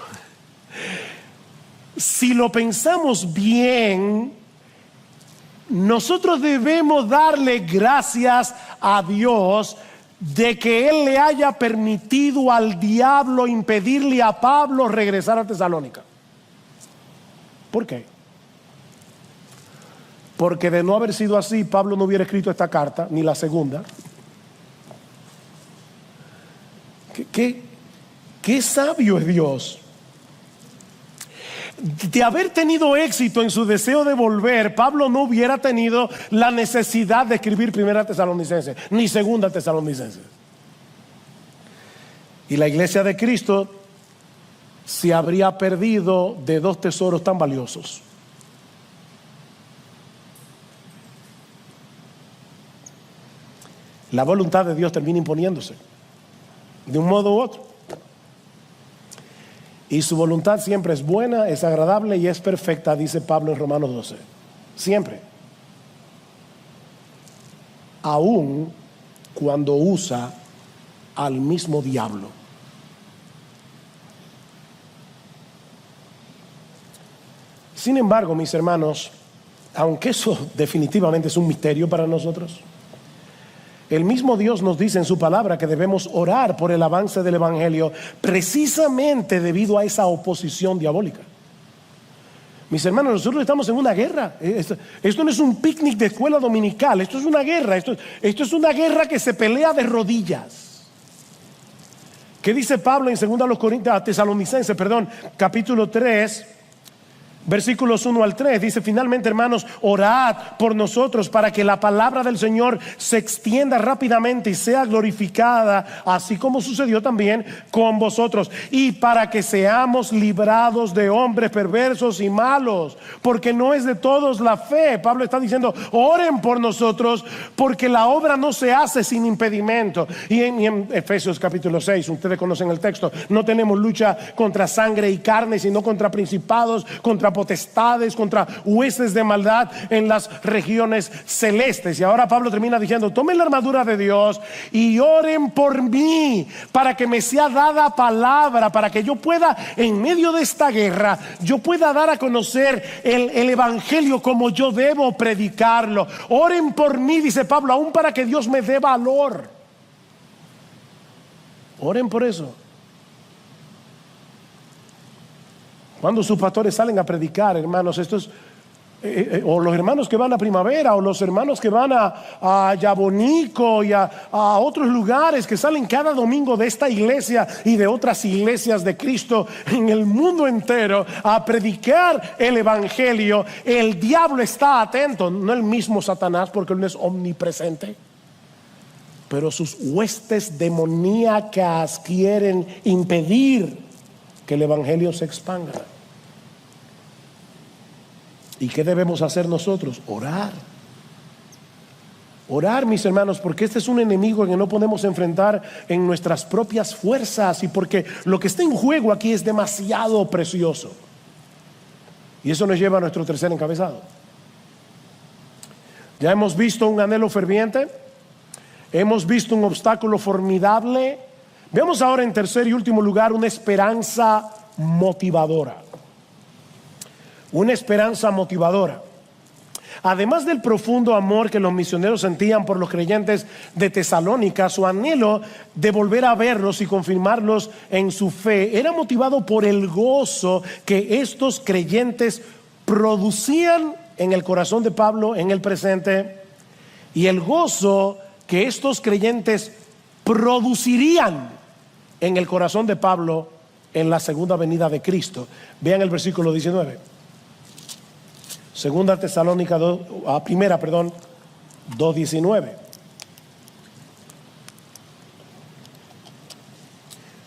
Speaker 1: si lo pensamos bien, nosotros debemos darle gracias a Dios de que Él le haya permitido al diablo impedirle a Pablo regresar a Tesalónica. ¿Por qué? Porque de no haber sido así, Pablo no hubiera escrito esta carta, ni la segunda. ¿Qué sabio es Dios? De haber tenido éxito en su deseo de volver, Pablo no hubiera tenido la necesidad de escribir Primera Tesalonicenses ni Segunda Tesalonicenses. Y la iglesia de Cristo se habría perdido de dos tesoros tan valiosos. La voluntad de Dios termina imponiéndose de un modo u otro. Y su voluntad siempre es buena, es agradable y es perfecta, dice Pablo en Romanos 12. Siempre. Aún cuando usa al mismo diablo. Sin embargo, mis hermanos, aunque eso definitivamente es un misterio para nosotros, el mismo Dios nos dice en su palabra que debemos orar por el avance del evangelio, precisamente debido a esa oposición diabólica. Mis hermanos, nosotros estamos en una guerra. Esto no es un picnic de escuela dominical, esto es una guerra. Esto es una guerra que se pelea de rodillas. ¿Qué dice Pablo en 2 Tesalonicenses, capítulo 3? Versículos 1 al 3 dice: finalmente, hermanos, orad por nosotros para que la palabra del Señor se extienda rápidamente y sea glorificada, así como sucedió también con vosotros, y para que seamos librados de hombres perversos y malos, porque no es de todos la fe. Pablo está diciendo: oren por nosotros, porque la obra no se hace sin impedimento. Y en Efesios capítulo 6, ustedes conocen el texto: no tenemos lucha contra sangre y carne, sino contra principados, contra potestades, contra huestes de maldad en las regiones celestes. Y ahora Pablo termina diciendo: tomen la armadura de Dios y oren por mí, para que me sea dada palabra, para que yo pueda, en medio de esta guerra, yo pueda dar a conocer el evangelio como yo debo predicarlo. Oren por mí, dice Pablo, aún para que Dios me dé valor. Oren por eso. Cuando sus pastores salen a predicar, hermanos, estos o los hermanos que van a Primavera, o los hermanos que van a Yabonico y a otros lugares, que salen cada domingo de esta iglesia y de otras iglesias de Cristo en el mundo entero a predicar el evangelio, el diablo está atento, no el mismo Satanás, porque él no es omnipresente, pero sus huestes demoníacas quieren impedir que el evangelio se expanda. ¿Y qué debemos hacer nosotros? Orar. Orar, mis hermanos, porque este es un enemigo que no podemos enfrentar en nuestras propias fuerzas, y porque lo que está en juego aquí es demasiado precioso. Y eso nos lleva a nuestro tercer encabezado. Ya hemos visto un anhelo ferviente, hemos visto un obstáculo formidable. Veamos ahora, en tercer y último lugar, una esperanza motivadora. Una esperanza motivadora. Además del profundo amor que los misioneros sentían por los creyentes de Tesalónica, su anhelo de volver a verlos y confirmarlos en su fe era motivado por el gozo que estos creyentes producían en el corazón de Pablo en el presente, y el gozo que estos creyentes producirían en el corazón de Pablo en la segunda venida de Cristo. Vean el versículo 19. Segunda Tesalónica 2:19.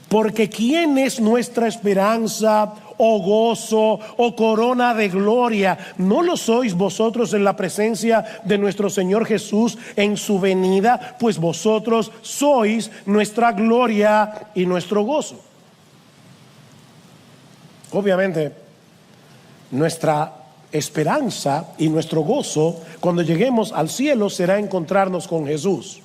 Speaker 1: Porque ¿quién es nuestra esperanza, o gozo, o corona de gloria? ¿No lo sois vosotros en la presencia de nuestro Señor Jesús en su venida? Pues vosotros sois nuestra gloria y nuestro gozo. Obviamente, nuestra esperanza y nuestro gozo cuando lleguemos al cielo será encontrarnos con Jesús.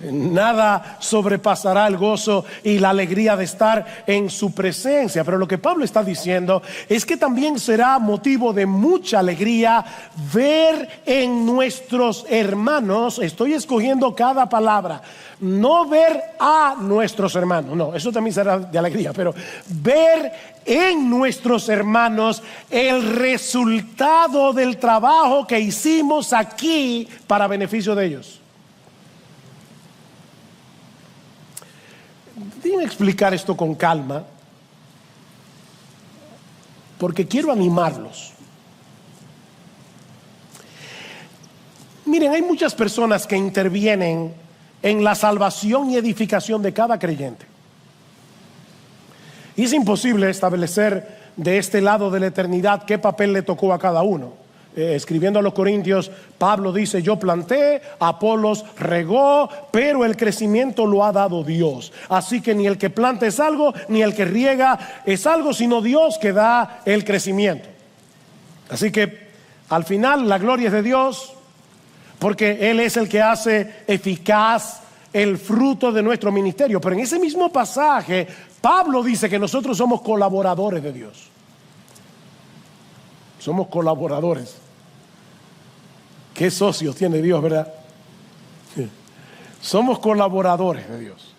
Speaker 1: Nada sobrepasará el gozo y la alegría de estar en su presencia. Pero lo que Pablo está diciendo es que también será motivo de mucha alegría ver en nuestros hermanos, estoy escogiendo cada palabra, no ver a nuestros hermanos, no, eso también será de alegría, pero ver en nuestros hermanos el resultado del trabajo que hicimos aquí para beneficio de ellos. Déjenme explicar esto con calma, porque quiero animarlos. Miren, hay muchas personas que intervienen en la salvación y edificación de cada creyente. Y es imposible establecer de este lado de la eternidad qué papel le tocó a cada uno. Escribiendo a los Corintios, Pablo dice: yo planté, Apolos regó, pero el crecimiento lo ha dado Dios. Así que ni el que planta es algo, ni el que riega es algo, sino Dios que da el crecimiento. Así que al final la gloria es de Dios, porque Él es el que hace eficaz el fruto de nuestro ministerio. Pero en ese mismo pasaje, Pablo dice que nosotros somos colaboradores de Dios. Somos colaboradores. ¿Qué socios tiene Dios, verdad? Somos colaboradores de Dios.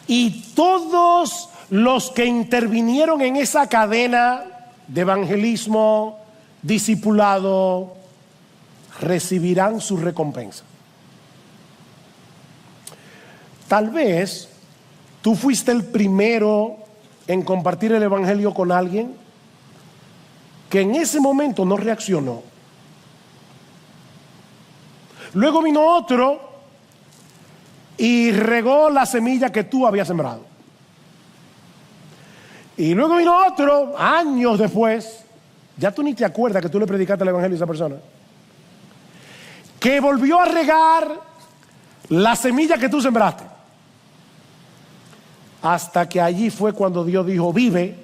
Speaker 1: Y todos los que intervinieron en esa cadena de evangelismo, discipulado, recibirán su recompensa. Tal vez tú fuiste el primero en compartir el evangelio con alguien que en ese momento no reaccionó. Luego vino otro y regó la semilla que tú habías sembrado. Y luego vino otro, años después, ya tú ni te acuerdas que tú le predicaste el evangelio a esa persona, que volvió a regar la semilla que tú sembraste. Hasta que allí fue cuando Dios dijo: vive,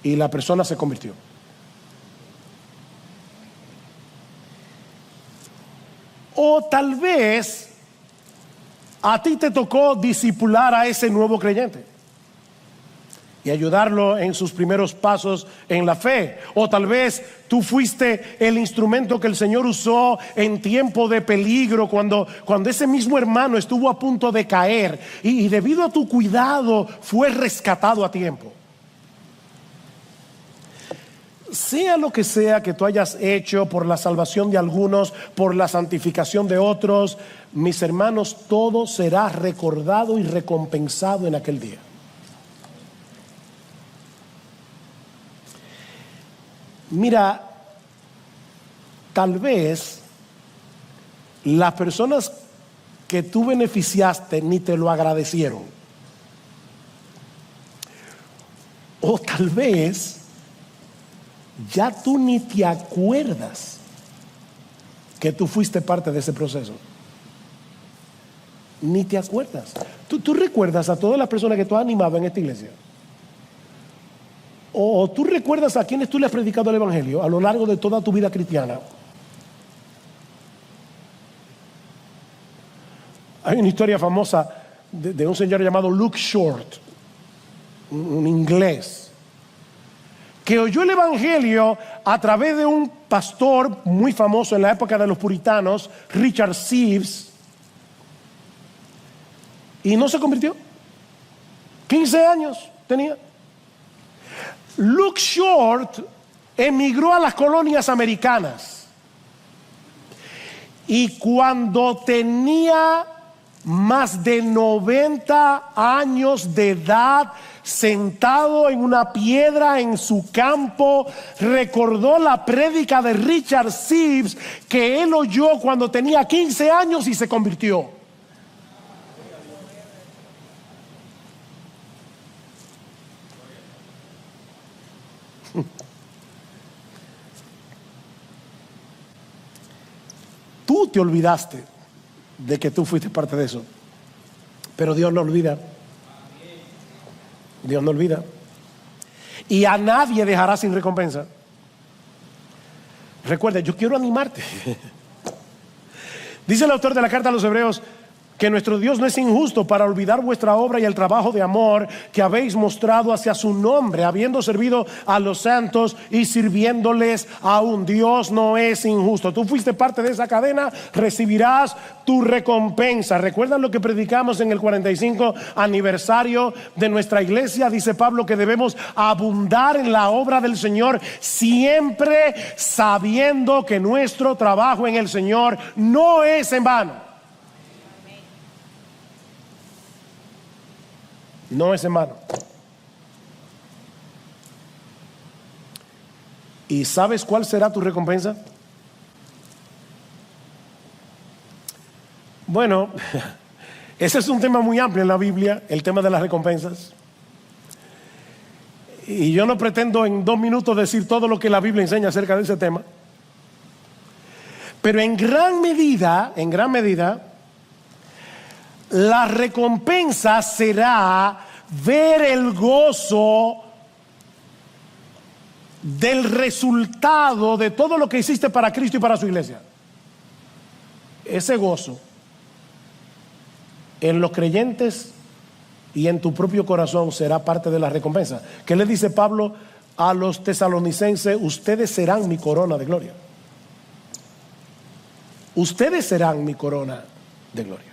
Speaker 1: y la persona se convirtió. O tal vez a ti te tocó discipular a ese nuevo creyente. Y y ayudarlo en sus primeros pasos en la fe. O tal vez tú fuiste el instrumento que el Señor usó en tiempo de peligro, cuando ese mismo hermano estuvo a punto de caer y debido a tu cuidado fue rescatado a tiempo. Sea lo que sea que tú hayas hecho por la salvación de algunos, por la santificación de otros, mis hermanos, todo será recordado y recompensado en aquel día. Mira, tal vez las personas que tú beneficiaste ni te lo agradecieron. O tal vez ya tú ni te acuerdas que tú fuiste parte de ese proceso. Ni te acuerdas. ¿Tú recuerdas a todas las personas que tú has animado en esta iglesia? ¿O tú recuerdas a quienes tú le has predicado el evangelio a lo largo de toda tu vida cristiana? Hay una historia famosa de un señor llamado Luke Short, un inglés, que oyó el evangelio a través de un pastor muy famoso en la época de los puritanos, Richard Sibbes, y no se convirtió. 15 años tenía. Luke Short emigró a las colonias americanas y cuando tenía más de 90 años de edad, sentado en una piedra en su campo, recordó la prédica de Richard Sibbes que él oyó cuando tenía 15 años y se convirtió. Tú te olvidaste de que tú fuiste parte de eso, pero Dios no olvida. Dios no olvida. Y a nadie dejará sin recompensa. Recuerda, yo quiero animarte. Dice el autor de la carta a los Hebreos que nuestro Dios no es injusto para olvidar vuestra obra y el trabajo de amor que habéis mostrado hacia su nombre, habiendo servido a los santos y sirviéndoles aún. Dios no es injusto. Tú fuiste parte de esa cadena, recibirás tu recompensa. ¿Recuerdan lo que predicamos en el 45 aniversario de nuestra iglesia? Dice Pablo que debemos abundar en la obra del Señor, siempre sabiendo que nuestro trabajo en el Señor no es en vano. No es en vano. ¿Y sabes cuál será tu recompensa? Bueno, ese es un tema muy amplio en la Biblia, el tema de las recompensas. Y yo no pretendo en 2 minutos decir todo lo que la Biblia enseña acerca de ese tema. Pero en gran medida, la recompensa será ver el gozo del resultado de todo lo que hiciste para Cristo y para su iglesia. Ese gozo en los creyentes y en tu propio corazón será parte de la recompensa. ¿Qué le dice Pablo a los tesalonicenses? Ustedes serán mi corona de gloria. Ustedes serán mi corona de gloria.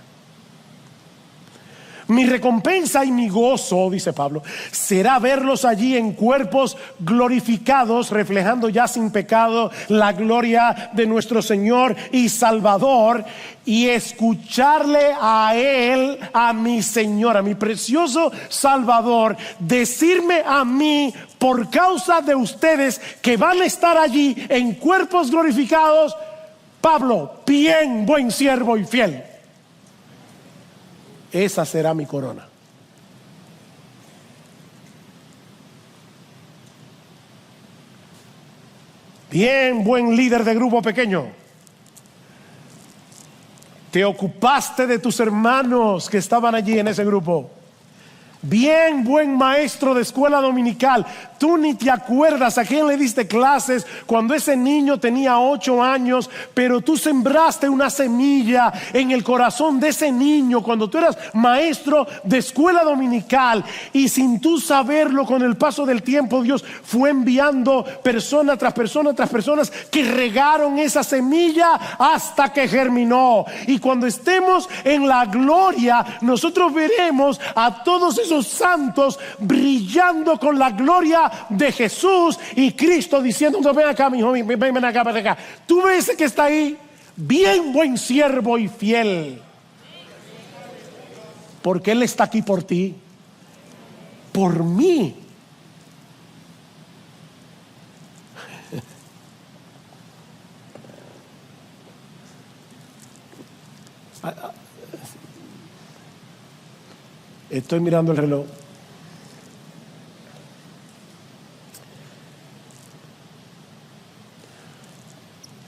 Speaker 1: Mi recompensa y mi gozo, dice Pablo, será verlos allí en cuerpos glorificados, reflejando ya sin pecado la gloria de nuestro Señor y Salvador, y escucharle a Él, a mi Señor, a mi precioso Salvador, decirme a mí, por causa de ustedes que van a estar allí en cuerpos glorificados: Pablo, bien, buen siervo y fiel. Esa será mi corona. Bien, buen líder de grupo pequeño. Te ocupaste de tus hermanos que estaban allí en ese grupo. Bien, buen maestro de escuela dominical, tú ni te acuerdas a quién le diste clases cuando ese niño tenía 8 años, pero tú sembraste una semilla en el corazón de ese niño cuando tú eras maestro de escuela dominical, y sin tú saberlo, con el paso del tiempo Dios fue enviando persona tras persona tras personas que regaron esa semilla hasta que germinó. Y cuando estemos en la gloria, nosotros veremos a todos esos santos brillando con la gloria de Jesús, y Cristo diciendo: ven acá, mi hijo, ven acá, ven acá. Tú ves que está ahí, bien, buen siervo y fiel, porque Él está aquí por ti, por mí. Estoy mirando el reloj.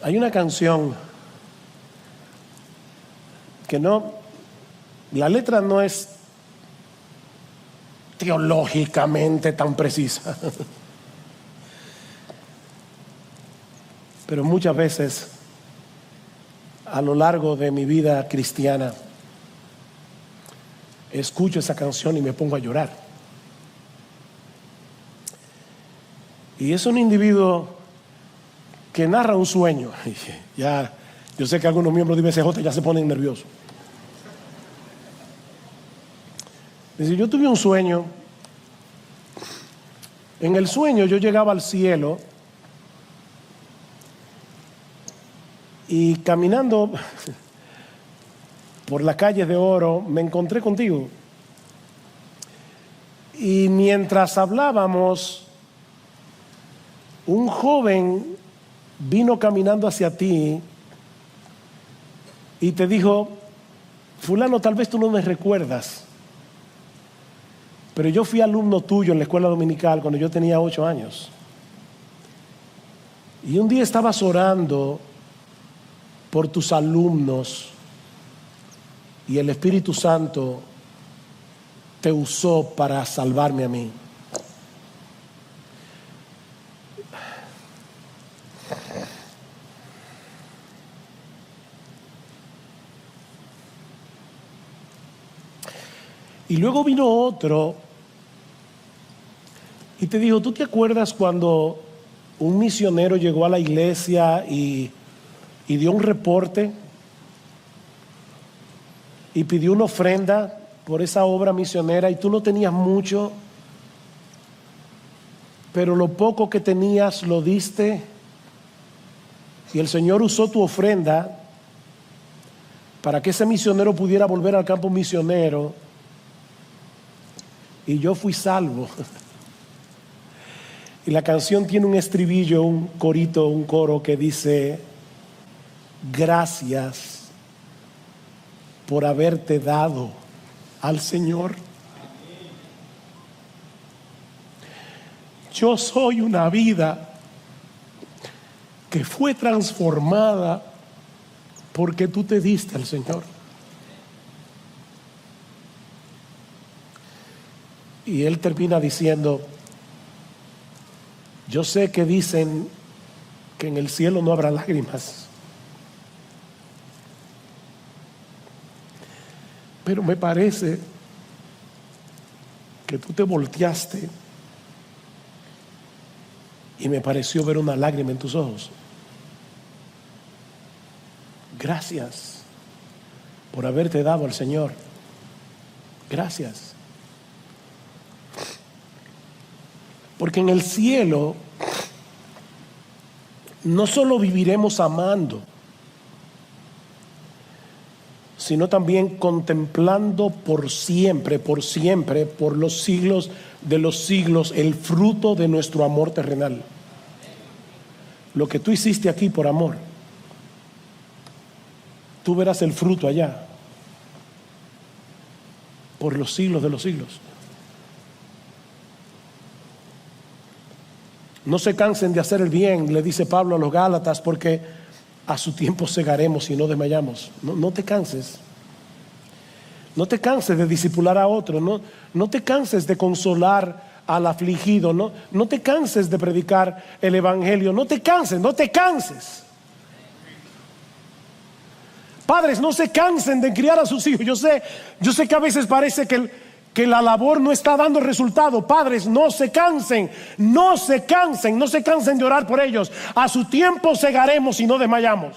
Speaker 1: Hay una canción que la letra no es teológicamente tan precisa, pero muchas veces a lo largo de mi vida cristiana escucho esa canción y me pongo a llorar. Y es un individuo que narra un sueño. Ya, yo sé que algunos miembros de IBCJ ya se ponen nerviosos. Dice: yo tuve un sueño. En el sueño yo llegaba al cielo y caminando por la calle de oro me encontré contigo. Y mientras hablábamos, un joven vino caminando hacia ti y te dijo: fulano, tal vez tú no me recuerdas, pero yo fui alumno tuyo en la escuela dominical cuando yo tenía 8 años. Y un día estabas orando por tus alumnos y el Espíritu Santo te usó para salvarme a mí. Y luego vino otro y te dijo: ¿tú te acuerdas cuando un misionero llegó a la iglesia y dio un reporte y pidió una ofrenda por esa obra misionera, y tú no tenías mucho, pero lo poco que tenías lo diste, y el Señor usó tu ofrenda para que ese misionero pudiera volver al campo misionero, y yo fui salvo? Y la canción tiene un estribillo, un corito, un coro que dice: gracias por haberte dado al Señor. Yo soy una vida que fue transformada porque tú te diste al Señor. Y él termina diciendo: yo sé que dicen que en el cielo no habrá lágrimas, pero me parece que tú te volteaste y me pareció ver una lágrima en tus ojos. Gracias por haberte dado al Señor. Gracias. Porque en el cielo no solo viviremos amando, sino también contemplando por siempre, por los siglos de los siglos, el fruto de nuestro amor terrenal. Lo que tú hiciste aquí por amor, tú verás el fruto allá, por los siglos de los siglos. No se cansen de hacer el bien, le dice Pablo a los Gálatas, porque a su tiempo segaremos y no desmayamos. No te canses. No te canses de discipular a otro, no te canses de consolar al afligido, no te canses de predicar el evangelio, no te canses. Padres, no se cansen de criar a sus hijos. Yo sé que a veces parece que la labor no está dando resultado. Padres, no se cansen de orar por ellos. A su tiempo segaremos y no desmayamos.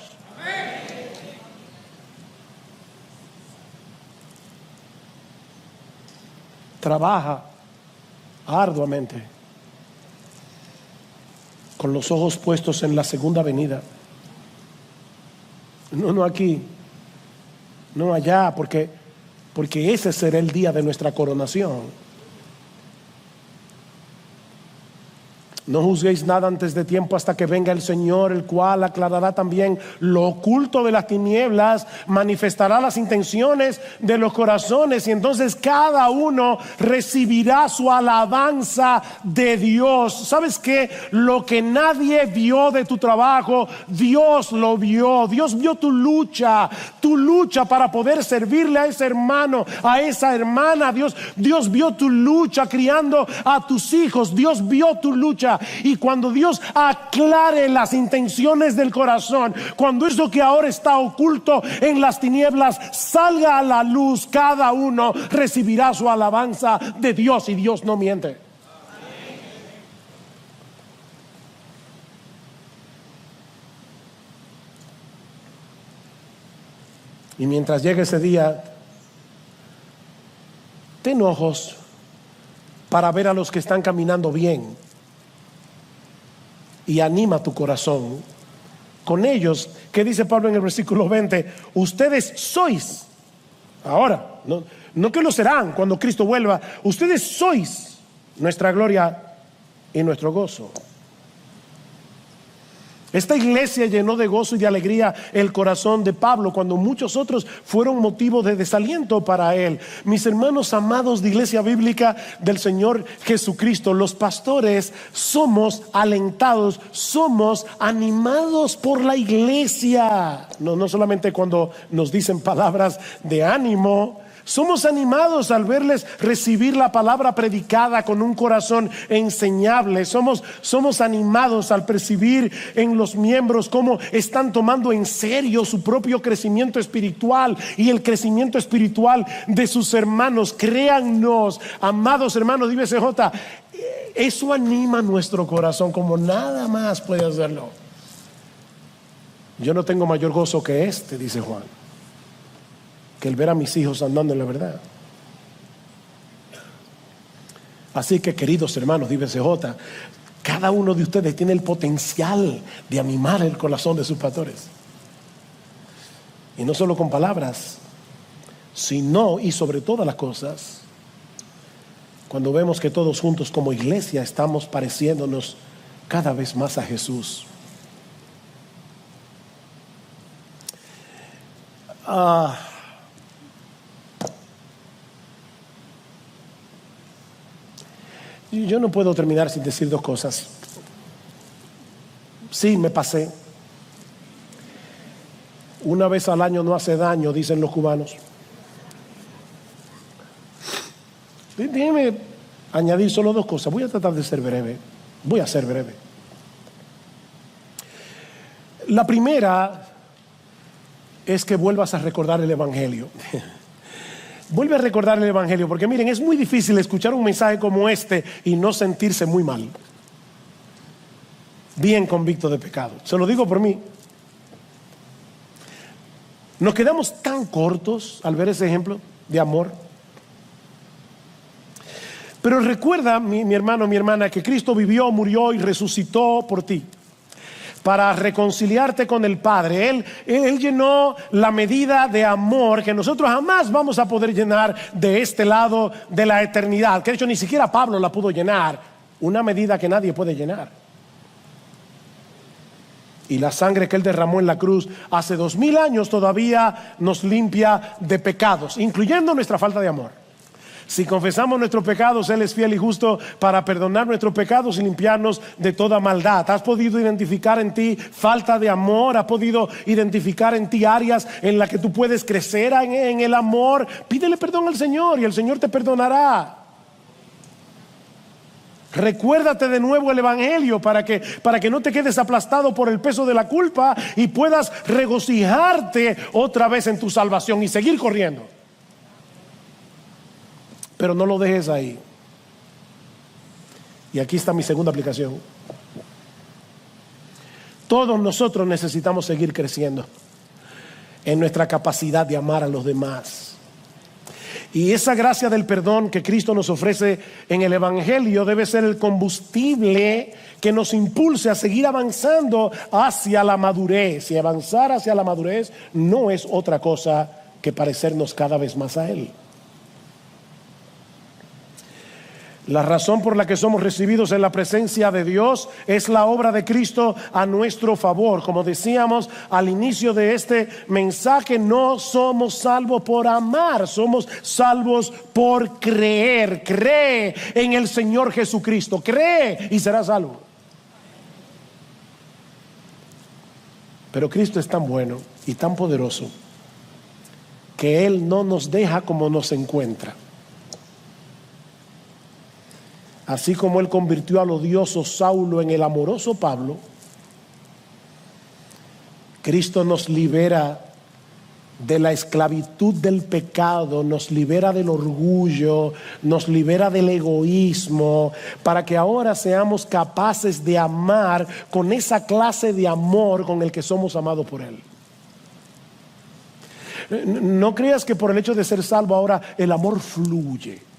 Speaker 1: Trabaja arduamente, con los ojos puestos en la segunda venida. No aquí, no allá, porque ese será el día de nuestra coronación. No juzguéis nada antes de tiempo hasta que venga el Señor, el cual aclarará también lo oculto de las tinieblas, manifestará las intenciones de los corazones, y entonces cada uno recibirá su alabanza de Dios. ¿Sabes qué? Lo que nadie vio de tu trabajo, Dios lo vio. Dios vio tu lucha para poder servirle a ese hermano, a esa hermana. Dios vio tu lucha criando a tus hijos. Dios vio tu lucha. Y cuando Dios aclare las intenciones del corazón, cuando eso que ahora está oculto en las tinieblas salga a la luz, cada uno recibirá su alabanza de Dios, y Dios no miente. Y mientras llegue ese día, ten ojos para ver a los que están caminando bien, y anima tu corazón con ellos. ¿Qué dice Pablo en el versículo 20? Ustedes sois, ahora, no que lo serán cuando Cristo vuelva, ustedes sois nuestra gloria y nuestro gozo. Esta iglesia llenó de gozo y de alegría el corazón de Pablo, cuando muchos otros fueron motivo de desaliento para él. Mis hermanos amados de Iglesia Bíblica del Señor Jesucristo, los pastores somos alentados, somos animados por la iglesia. No solamente cuando nos dicen palabras de ánimo. Somos animados al verles recibir la palabra predicada con un corazón enseñable. Somos animados al percibir en los miembros cómo están tomando en serio su propio crecimiento espiritual y el crecimiento espiritual de sus hermanos. Créannos, amados hermanos de IBCJ, eso anima nuestro corazón como nada más puede hacerlo. Yo no tengo mayor gozo que este, dice Juan, que el ver a mis hijos andando en la verdad. Así que, queridos hermanos de IBCJ, cada uno de ustedes tiene el potencial de animar el corazón de sus pastores, y no solo con palabras, sino y sobre todas las cosas, cuando vemos que todos juntos como iglesia estamos pareciéndonos cada vez más a Jesús. Yo no puedo terminar sin decir dos cosas. Sí, me pasé. Una vez al año no hace daño, dicen los cubanos. Déjeme añadir solo dos cosas. Voy a tratar de ser breve. Voy a ser breve. La primera es que vuelvas a recordar el Evangelio. Vuelve a recordar el Evangelio, porque miren, es muy difícil escuchar un mensaje como este y no sentirse muy mal, bien convicto de pecado. Se lo digo por mí. Nos quedamos tan cortos al ver ese ejemplo de amor. Pero recuerda, mi hermano, mi hermana, que Cristo vivió, murió y resucitó por ti, para reconciliarte con el Padre. Él llenó la medida de amor que nosotros jamás vamos a poder llenar de este lado de la eternidad, que de hecho ni siquiera Pablo la pudo llenar, una medida que nadie puede llenar. Y la sangre que Él derramó en la cruz hace 2000 años todavía nos limpia de pecados, incluyendo nuestra falta de amor. Si confesamos nuestros pecados, Él es fiel y justo para perdonar nuestros pecados y limpiarnos de toda maldad. ¿Has podido identificar en ti falta de amor? ¿Has podido identificar en ti áreas en las que tú puedes crecer en el amor? Pídele perdón al Señor y el Señor te perdonará. Recuérdate de nuevo el Evangelio para que no te quedes aplastado por el peso de la culpa y puedas regocijarte otra vez en tu salvación y seguir corriendo. Pero no lo dejes ahí. Y aquí está mi segunda aplicación. Todos nosotros necesitamos seguir creciendo en nuestra capacidad de amar a los demás. Y esa gracia del perdón que Cristo nos ofrece en el Evangelio debe ser el combustible que nos impulse a seguir avanzando hacia la madurez. Y avanzar hacia la madurez no es otra cosa que parecernos cada vez más a Él. La razón por la que somos recibidos en la presencia de Dios es la obra de Cristo a nuestro favor. Como decíamos al inicio de este mensaje, no somos salvos por amar, somos salvos por creer. Cree en el Señor Jesucristo, cree y serás salvo. Pero Cristo es tan bueno y tan poderoso que Él no nos deja como nos encuentra. Así como Él convirtió al odioso Saulo en el amoroso Pablo, Cristo nos libera de la esclavitud del pecado, nos libera del orgullo, nos libera del egoísmo, para que ahora seamos capaces de amar con esa clase de amor con el que somos amados por Él. No creas que por el hecho de ser salvo ahora el amor fluye.